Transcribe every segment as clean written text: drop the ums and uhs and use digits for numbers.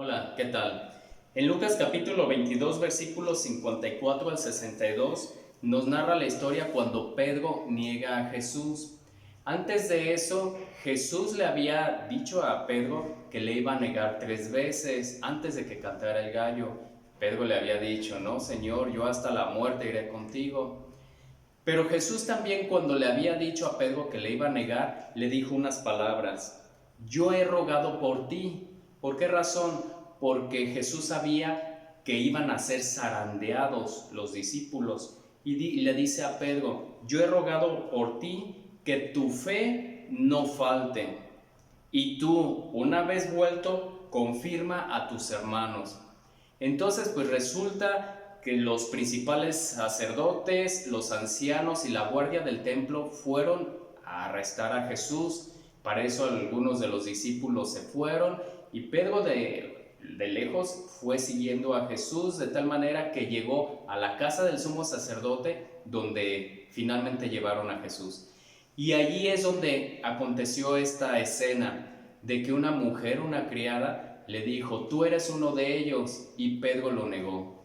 Hola, ¿qué tal? En Lucas capítulo 22, versículos 54 al 62, nos narra la historia cuando Pedro niega a Jesús. Antes de eso, Jesús le había dicho a Pedro que le iba a negar 3 veces antes de que cantara el gallo. Pedro le había dicho, no, Señor, yo hasta la muerte iré contigo. Pero Jesús también, cuando le había dicho a Pedro que le iba a negar, le dijo unas palabras: yo he rogado por ti. ¿Por qué razón? Porque Jesús sabía que iban a ser zarandeados los discípulos y le dice a Pedro: yo he rogado por ti que tu fe no falte, y tú, una vez vuelto, confirma a tus hermanos. Entonces, pues resulta que los principales sacerdotes, los ancianos y la guardia del templo fueron a arrestar a Jesús. Para eso algunos de los discípulos se fueron y Pedro de lejos fue siguiendo a Jesús, de tal manera que llegó a la casa del sumo sacerdote, donde finalmente llevaron a Jesús. Y allí es donde aconteció esta escena de que una mujer, una criada, le dijo: tú eres uno de ellos, y Pedro lo negó.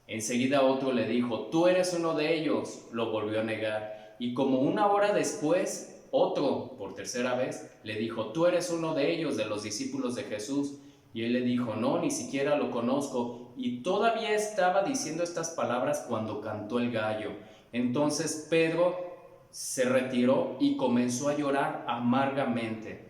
Enseguida otro le dijo: tú eres uno de ellos, lo volvió a negar. Y como una hora después, otro, por tercera vez, le dijo: tú eres uno de ellos, de los discípulos de Jesús. Y él le dijo: no, ni siquiera lo conozco. Y todavía estaba diciendo estas palabras cuando cantó el gallo. Entonces Pedro se retiró y comenzó a llorar amargamente.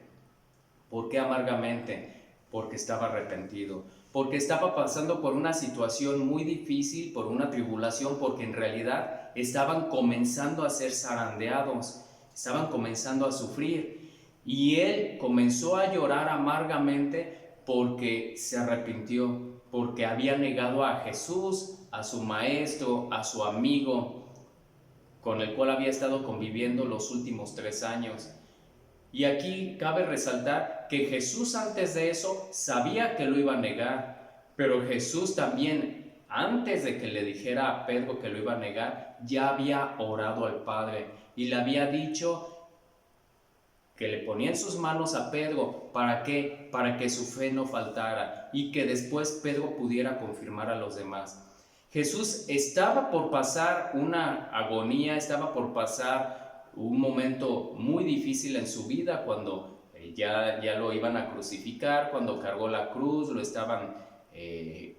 ¿Por qué amargamente? Porque estaba arrepentido, porque estaba pasando por una situación muy difícil, por una tribulación, porque en realidad estaban comenzando a ser zarandeados, estaban comenzando a sufrir. Y él comenzó a llorar amargamente porque se arrepintió, porque había negado a Jesús, a su maestro, a su amigo, con el cual había estado conviviendo los últimos 3 años. Y aquí cabe resaltar que Jesús antes de eso sabía que lo iba a negar, pero Jesús también, antes de que le dijera a Pedro que lo iba a negar, ya había orado al Padre y le había dicho que le ponía en sus manos a Pedro. ¿Para qué? Para que su fe no faltara y que después Pedro pudiera confirmar a los demás. Jesús estaba por pasar una agonía, estaba por pasar un momento muy difícil en su vida cuando ya lo iban a crucificar, cuando cargó la cruz, lo estaban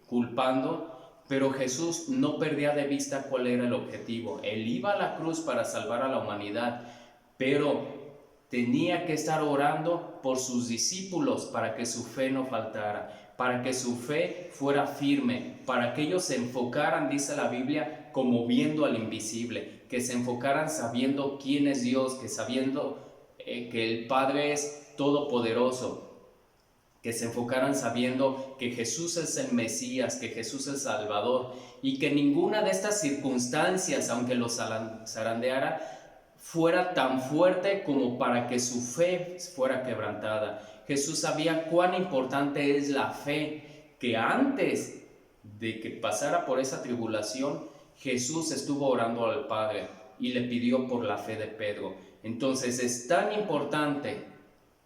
culpando, pero Jesús no perdía de vista cuál era el objetivo. Él iba a la cruz para salvar a la humanidad, pero tenía que estar orando por sus discípulos para que su fe no faltara, para que su fe fuera firme, para que ellos se enfocaran, dice la Biblia, como viendo al invisible, que se enfocaran sabiendo quién es Dios, que sabiendo que el Padre es todopoderoso, que se enfocaran sabiendo que Jesús es el Mesías, que Jesús es el Salvador, y que ninguna de estas circunstancias, aunque los zarandeara, fuera tan fuerte como para que su fe fuera quebrantada. Jesús sabía cuán importante es la fe, que antes de que pasara por esa tribulación, Jesús estuvo orando al Padre y le pidió por la fe de Pedro. Entonces es tan importante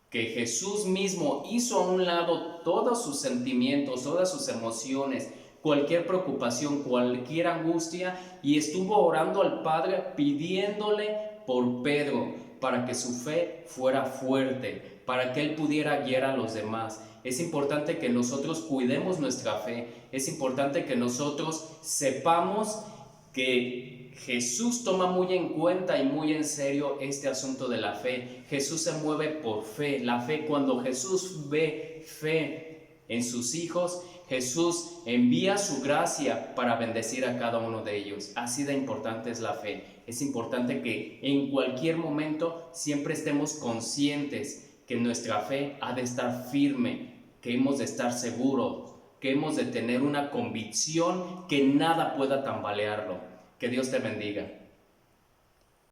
que Jesús mismo hizo a un lado todos sus sentimientos, todas sus emociones, cualquier preocupación, cualquier angustia, y estuvo orando al Padre pidiéndole por Pedro para que su fe fuera fuerte, para que él pudiera guiar a los demás. Es importante que nosotros cuidemos nuestra fe, es importante que nosotros sepamos que Jesús toma muy en cuenta y muy en serio este asunto de la fe. Jesús se mueve por fe. La fe, cuando Jesús ve fe en sus hijos, Jesús envía su gracia para bendecir a cada uno de ellos. Así de importante es la fe. Es importante que en cualquier momento siempre estemos conscientes que nuestra fe ha de estar firme, que hemos de estar seguros, que hemos de tener una convicción que nada pueda tambalearlo. Que Dios te bendiga.